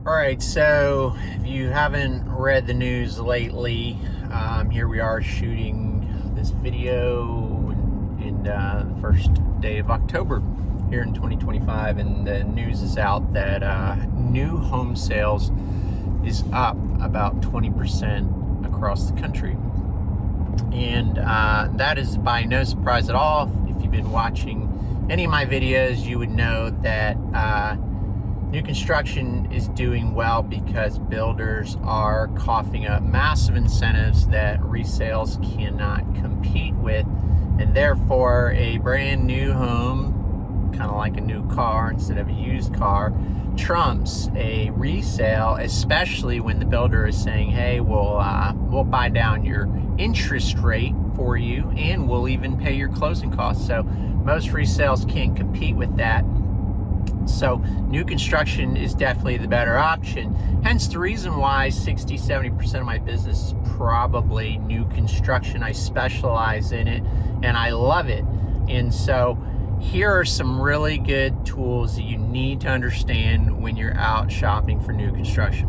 All right, so if you haven't read the news lately, here we are shooting this video in the first day of October here in 2025, and the news is out that new home sales is up about 20% across the country. And that is by no surprise at all. If you've been watching any of my videos, you would know that new construction is doing well because builders are coughing up massive incentives that resales cannot compete with, and therefore a brand new home, kind of like a new car instead of a used car, trumps a resale, especially when the builder is saying, hey, we'll buy down your interest rate for you and we'll even pay your closing costs. So most resales can't compete with that. So new construction is definitely the better option. Hence the reason why 60-70% of my business is probably new construction. I specialize in it and I love it. And so here are some really good tools that you need to understand when you're out shopping for new construction.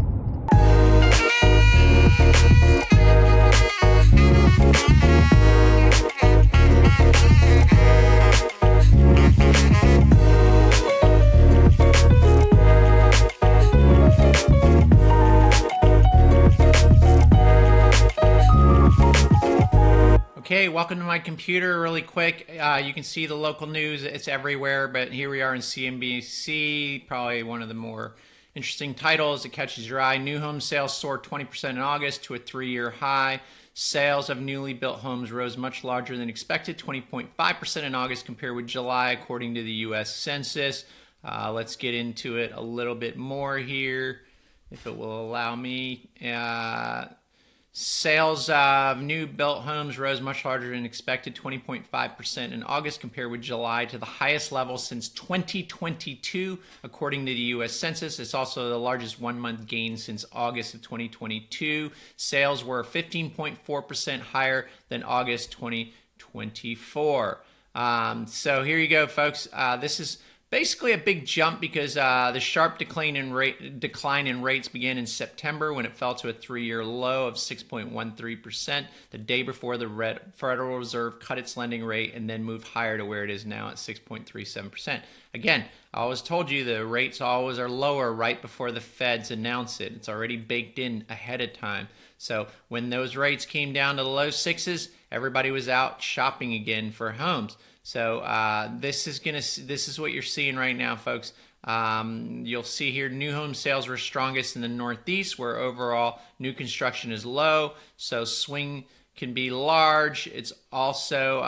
Okay, welcome to my computer really quick. You can see the local news, it's everywhere, but here we are in CNBC, probably one of the more interesting titles that catches your eye. New home sales soared 20% in August to a 3-year high. Sales of newly built homes rose much larger than expected, 20.5% in August compared with July, according to the U.S. Census. Let's get into it a little bit more here, if it will allow me. Sales of new built homes rose much larger than expected, 20.5% in August compared with July, to the highest level since 2022, according to the U.S. Census. It's also the largest one-month gain since August of 2022. Sales were 15.4% higher than August 2024. So here you go, folks. This is basically a big jump because the sharp decline in rates began in September when it fell to a 3-year low of 6.13%, the day before the Federal Reserve cut its lending rate and then moved higher to where it is now at 6.37%. Again, I always told you the rates always are lower right before the Feds announce it. It's already baked in ahead of time. So when those rates came down to the low sixes, everybody was out shopping again for homes. So this is what you're seeing right now, folks. You'll see here new home sales were strongest in the Northeast, where overall new construction is low. So swing can be large. It's also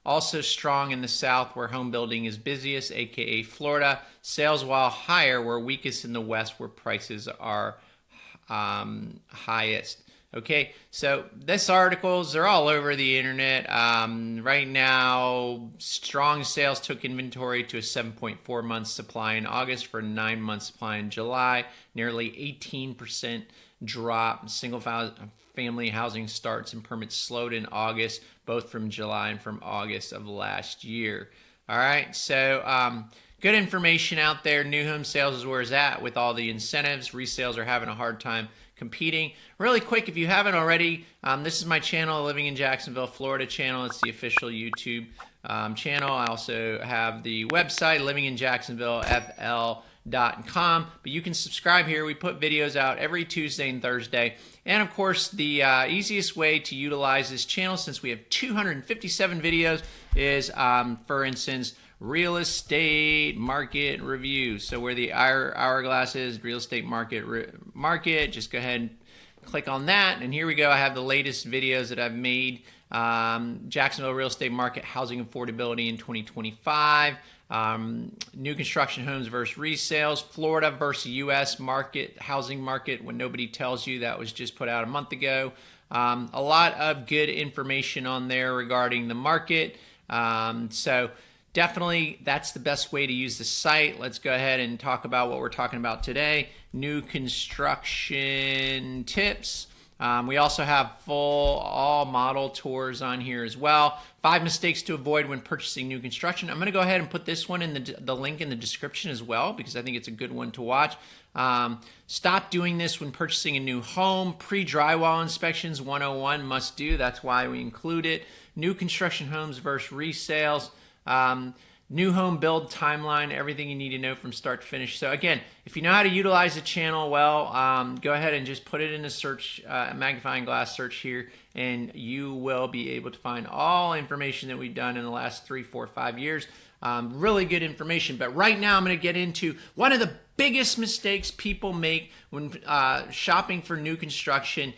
also strong in the South, where home building is busiest, aka Florida. Sales, while higher, were weakest in the West, where prices are highest. Okay, so this articles are all over the internet. Right now, strong sales took inventory to a 7.4 month supply in August for a 9 month supply in July. Nearly 18% drop. Single family housing starts and permits slowed in August, both from July and from August of last year. All right, so good information out there. New home sales is where it's at with all the incentives. Resales are having a hard time competing. Really quick, if you haven't already, this is my channel, Living in Jacksonville, Florida channel. It's the official YouTube channel. I also have the website, livinginjacksonvillefl.com, but you can subscribe here. We put videos out every Tuesday and Thursday. And of course, the easiest way to utilize this channel, since we have 257 videos, is, for instance, real estate market review. So where the hourglass is, real estate market, just go ahead and click on that. And here we go. I have the latest videos that I've made. Jacksonville real estate market, housing affordability in 2025. New construction homes versus resales. Florida versus U.S. market, housing market, when nobody tells you. That was just put out a month ago. A lot of good information on there regarding the market. So definitely, that's the best way to use the site. Let's go ahead and talk about what we're talking about today. New construction tips. We also have all model tours on here as well. 5 mistakes to avoid when purchasing new construction. I'm going to go ahead and put this one in the link in the description as well, because I think it's a good one to watch. Stop doing this when purchasing a new home. Pre-drywall inspections 101 must do. That's why we include it. New construction homes versus resales. New home build timeline, everything you need to know from start to finish. So again, if you know how to utilize the channel well, go ahead and just put it in a search, magnifying glass search here, and you will be able to find all information that we've done in the last 3, 4, 5 years. Really good information. But right now I'm going to get into one of the biggest mistakes people make when shopping for new construction.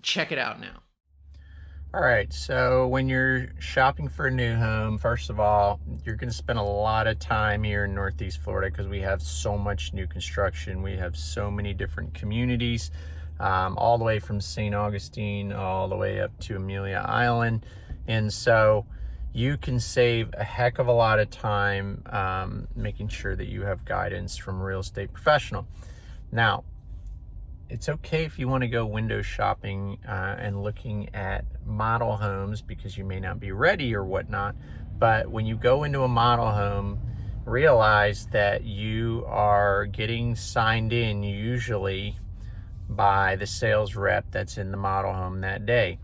Check it out now. All right, so when you're shopping for a new home, first of all, you're going to spend a lot of time here in Northeast Florida because we have so much new construction. We have so many different communities, all the way from St. Augustine all the way up to Amelia Island. And so you can save a heck of a lot of time making sure that you have guidance from a real estate professional. Now, it's okay if you want to go window shopping and looking at model homes because you may not be ready or whatnot. But when you go into a model home, realize that you are getting signed in usually by the sales rep that's in the model home that day.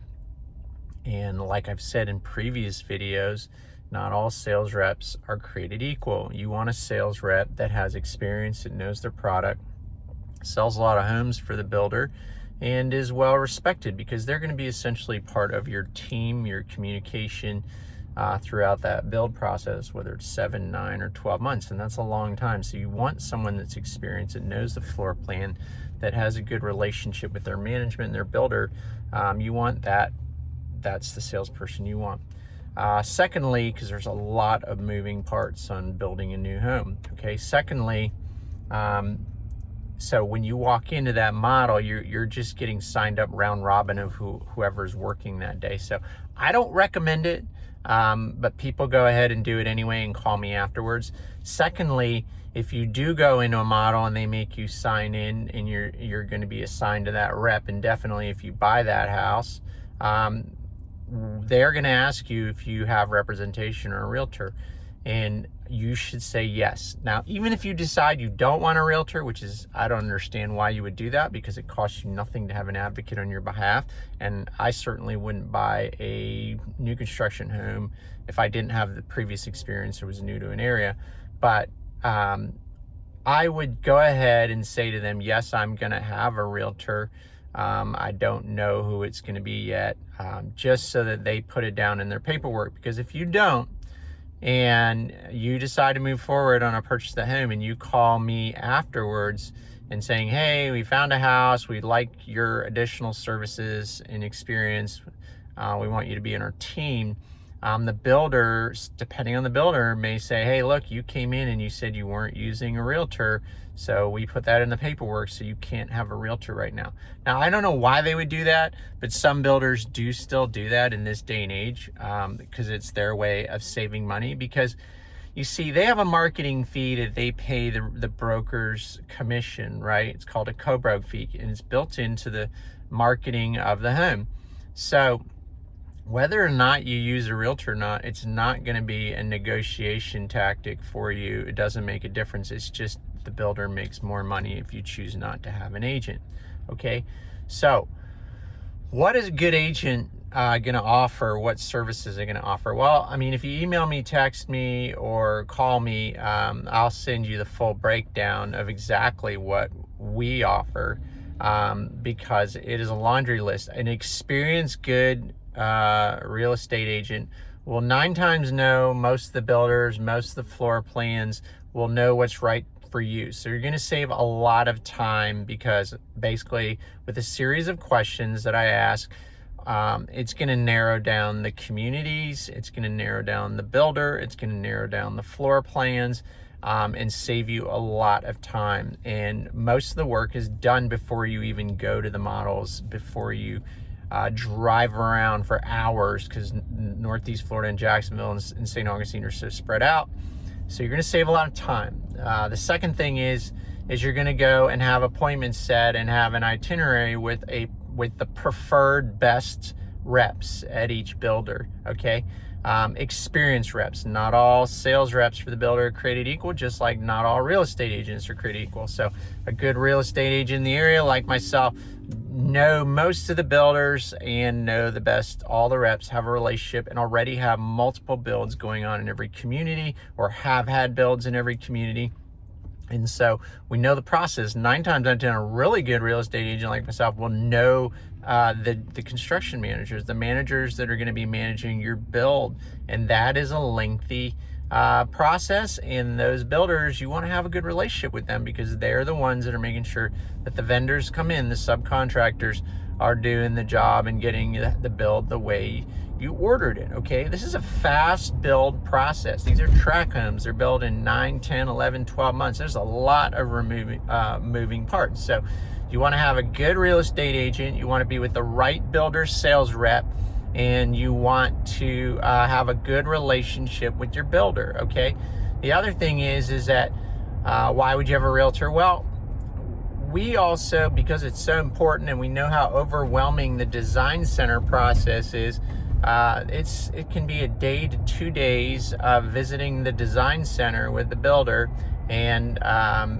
And like I've said in previous videos, not all sales reps are created equal. You want a sales rep that has experience, that knows their product, sells a lot of homes for the builder, and is well respected, because they're going to be essentially part of your team, your communication throughout that build process, whether it's 7, 9, or 12 months, and that's a long time. So you want someone that's experienced, that knows the floor plan, that has a good relationship with their management and their builder. You want that. That's the salesperson you want. Secondly, because there's a lot of moving parts on building a new home. Okay. Secondly, so when you walk into that model, you're just getting signed up round robin of whoever's working that day. So I don't recommend it, but people go ahead and do it anyway and call me afterwards. Secondly, if you do go into a model and they make you sign in, and you're going to be assigned to that rep, and definitely if you buy that house, they're going to ask you if you have representation or a realtor, and you should say yes. Now, even if you decide you don't want a realtor, which is, I don't understand why you would do that, because it costs you nothing to have an advocate on your behalf. And I certainly wouldn't buy a new construction home if I didn't have the previous experience or was new to an area. But I would go ahead and say to them, yes, I'm going to have a realtor. I don't know who it's going to be yet, just so that they put it down in their paperwork. Because if you don't, and you decide to move forward on a purchase of the home, and you call me afterwards and saying, hey, we found a house, we'd like your additional services and experience, we want you to be in our team, the builder, depending on the builder, may say, hey, look, you came in and you said you weren't using a realtor, so we put that in the paperwork, so you can't have a realtor right now. Now, I don't know why they would do that, but some builders do still do that in this day and age, because it's their way of saving money. Because you see, they have a marketing fee that they pay the broker's commission, right? It's called a co-broke fee, and it's built into the marketing of the home. So whether or not you use a realtor or not, it's not going to be a negotiation tactic for you. It doesn't make a difference. It's just the builder makes more money if you choose not to have an agent. Okay, so what is a good agent going to offer? What services are going to offer? Well, I mean, if you email me, text me, or call me, I'll send you the full breakdown of exactly what we offer, because it is a laundry list. An experienced, good real estate agent will 9 times know most of the builders, most of the floor plans, will know what's right for you. So you're going to save a lot of time, because basically with a series of questions that I ask, it's going to narrow down the communities, it's going to narrow down the builder, it's going to narrow down the floor plans, and save you a lot of time. And most of the work is done before you even go to the models, before you drive around for hours, because Northeast Florida and Jacksonville and St. Augustine are so spread out. So you're going to save a lot of time. The second thing is you're going to go and have appointments set and have an itinerary with with the preferred best reps at each builder, okay? Experienced reps. Not all sales reps for the builder are created equal, just like not all real estate agents are created equal. So a good real estate agent in the area, like myself, know most of the builders and know the best. All the reps have a relationship and already have multiple builds going on in every community, or have had builds in every community. And so we know the process. 9 times out of 10, a really good real estate agent like myself will know the construction managers, the managers that are going to be managing your build. And that is a lengthy process. And those builders, you want to have a good relationship with them, because they're the ones that are making sure that the vendors come in, the subcontractors are doing the job and getting the build the way you ordered it, okay? This is a fast build process. These are tract homes. They're built in 9, 10, 11, 12 months. There's a lot of moving parts. So you want to have a good real estate agent. You want to be with the right builder sales rep, and you want to have a good relationship with your builder, okay? The other thing is that why would you have a realtor? Well, we also, because it's so important and we know how overwhelming the design center process is, it can be a day to 2 days of visiting the design center with the builder and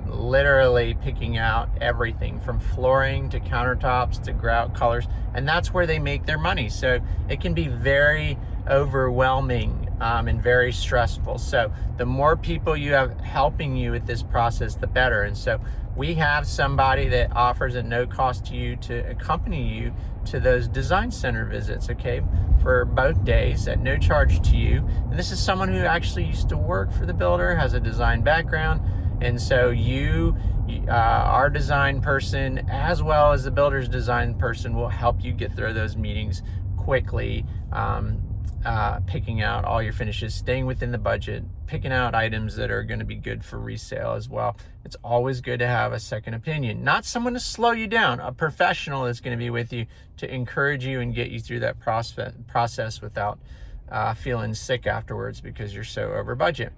literally picking out everything from flooring to countertops to grout colors, and that's where they make their money. So it can be very overwhelming and very stressful. So the more people you have helping you with this process, the better. And so we have somebody that offers at no cost to you to accompany you to those design center visits, okay, for both days at no charge to you. And this is someone who actually used to work for the builder, has a design background. And so our design person, as well as the builder's design person, will help you get through those meetings quickly, picking out all your finishes, staying within the budget, picking out items that are going to be good for resale as well. It's always good to have a second opinion, not someone to slow you down, a professional that's going to be with you to encourage you and get you through that process without feeling sick afterwards because you're so over budget.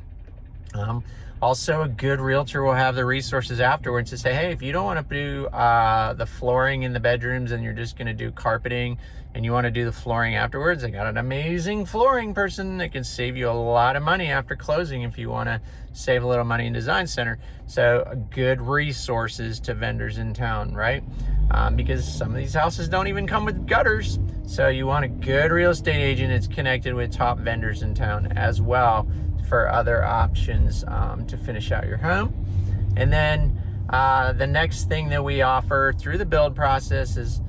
Also, a good realtor will have the resources afterwards to say, hey, if you don't want to do the flooring in the bedrooms and you're just going to do carpeting and you want to do the flooring afterwards, I got an amazing flooring person that can save you a lot of money after closing if you want to save a little money in design center. So good resources to vendors in town, right? Because some of these houses don't even come with gutters. So you want a good real estate agent that's connected with top vendors in town as well for other options to finish out your home. And then the next thing that we offer through the build process is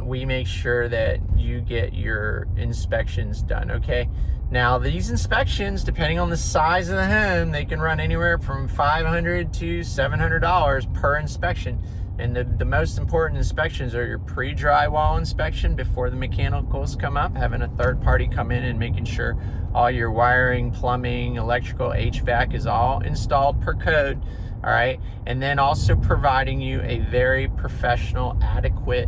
we make sure that you get your inspections done, okay? Now, these inspections, depending on the size of the home, they can run anywhere from $500 to $700 per inspection. And the most important inspections are your pre-drywall inspection before the mechanicals come up, having a third party come in and making sure all your wiring, plumbing, electrical, HVAC is all installed per code, all right? And then also providing you a very professional, adequate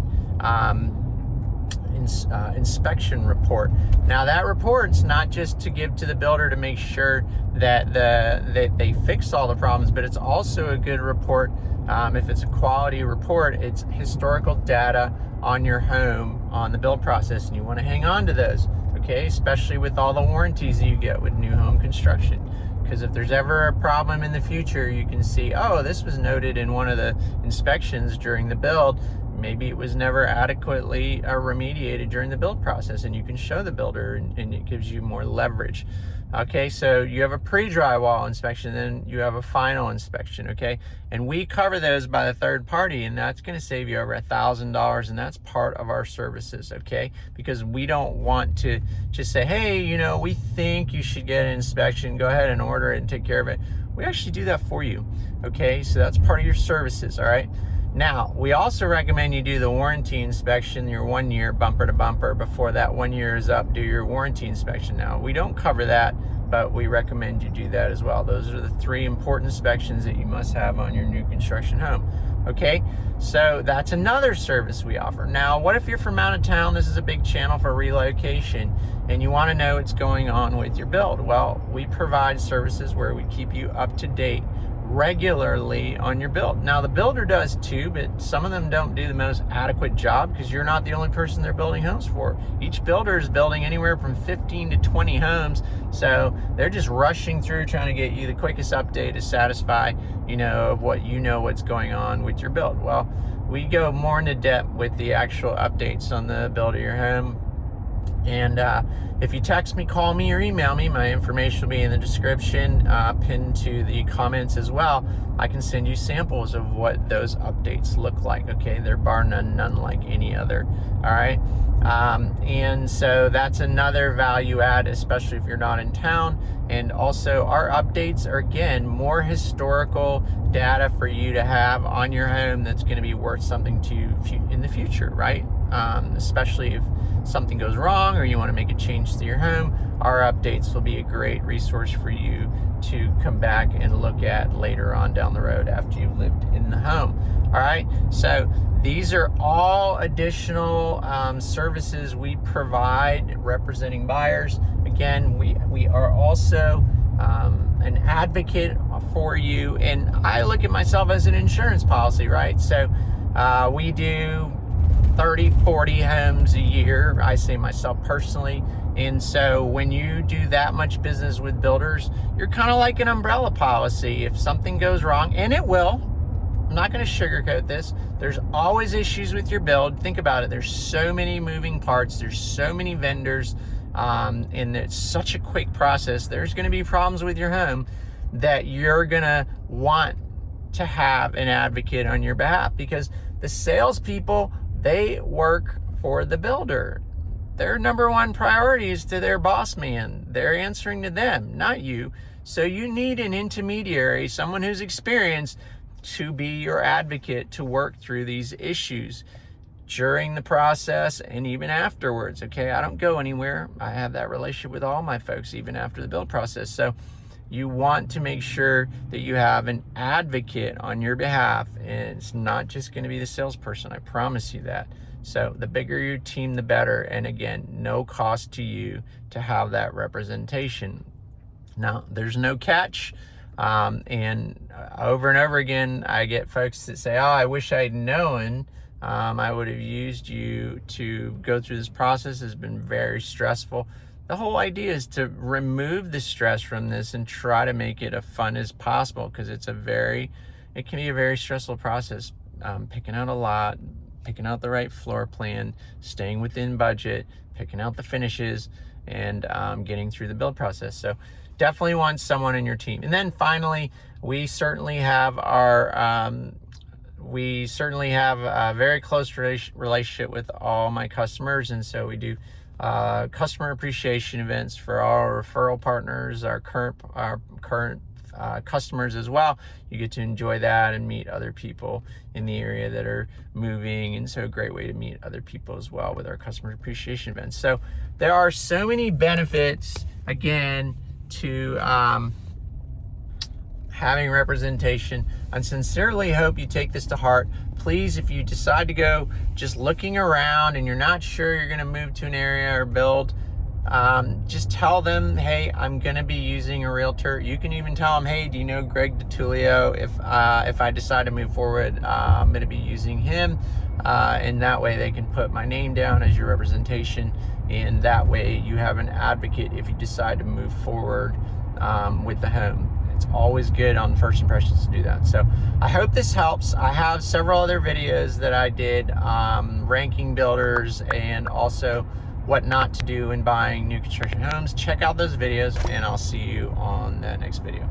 inspection report. Now, that report's not just to give to the builder to make sure that they fix all the problems, but it's also a good report. If it's a quality report, it's historical data on your home, on the build process, and you want to hang on to those, okay? Especially with all the warranties you get with new home construction. Because if there's ever a problem in the future, you can see, oh, this was noted in one of the inspections during the build. Maybe it was never adequately remediated during the build process, and you can show the builder, and it gives you more leverage. Okay, so you have a pre-drywall inspection, then you have a final inspection, okay? And we cover those by the third party, and that's gonna save you over $1,000, and that's part of our services, okay? Because we don't want to just say, hey, you know, we think you should get an inspection, go ahead and order it and take care of it. We actually do that for you, okay? So that's part of your services, all right? Now, we also recommend you do the warranty inspection, your 1 year bumper to bumper. Before that 1 year is up, do your warranty inspection. Now, we don't cover that, but we recommend you do that as well. Those are the 3 important inspections that you must have on your new construction home. Okay, so that's another service we offer. Now, what if you're from out of town? This is a big channel for relocation, and you want to know what's going on with your build. Well, we provide services where we keep you up to date regularly on your build. Now the builder does too, but some of them don't do the most adequate job because you're not the only person they're building homes for. Each builder is building anywhere from 15 to 20 homes, so they're just rushing through trying to get you the quickest update to satisfy what's going on with your build. Well, we go more into depth with the actual updates on the build of your home. And if you text me, call me, or email me, my information will be in the description, pinned to the comments as well. I can send you samples of what those updates look like, okay? They're bar none like any other, all right? And so that's another value add, especially if you're not in town. And also our updates are, again, more historical data for you to have on your home that's gonna be worth something to you in the future, right? Especially if something goes wrong or you want to make a change to your home, our updates will be a great resource for you to come back and look at later on down the road after you've lived in the home. All right, so these are all additional services we provide representing buyers. Again, we are also an advocate for you, and I look at myself as an insurance policy, right? So we do 30, 40 homes a year, I say myself personally. And so when you do that much business with builders, you're kind of like an umbrella policy. If something goes wrong, and it will, I'm not going to sugarcoat this, there's always issues with your build. Think about it. There's so many moving parts. There's so many vendors, and it's such a quick process. There's going to be problems with your home that you're going to want to have an advocate on your behalf, because the salespeople, they work for the builder. Their number one priority is to their boss man. They're answering to them, not you. So you need an intermediary, someone who's experienced, to be your advocate to work through these issues during the process and even afterwards, okay? I don't go anywhere. I have that relationship with all my folks even after the build process. So you want to make sure that you have an advocate on your behalf, and it's not just going to be the salesperson. I promise you that. So the bigger your team, the better. And again, no cost to you to have that representation. Now, there's no catch. And over and over again, I get folks that say, oh, I wish I'd known I would have used you to go through this process. It's been very stressful. The whole idea is to remove the stress from this and try to make it as fun as possible, because it can be a very stressful process. Picking out a lot, picking out the right floor plan, staying within budget, picking out the finishes, and getting through the build process. So definitely want someone in your team. And then finally, we certainly have a very close relationship with all my customers, and so we do customer appreciation events for our referral partners, our current customers as well. You get to enjoy that and meet other people in the area that are moving, and so a great way to meet other people as well with our customer appreciation events. So there are so many benefits, again, to having representation. I sincerely hope you take this to heart. Please, if you decide to go just looking around and you're not sure you're going to move to an area or build, just tell them, hey, I'm going to be using a realtor. You can even tell them, hey, do you know Greg DeTullio? If I decide to move forward, I'm going to be using him. And that way they can put my name down as your representation. And that way you have an advocate if you decide to move forward with the home. It's always good on first impressions to do that. So I hope this helps. I have several other videos that I did ranking builders and also what not to do in buying new construction homes. Check out those videos, and I'll see you on the next video.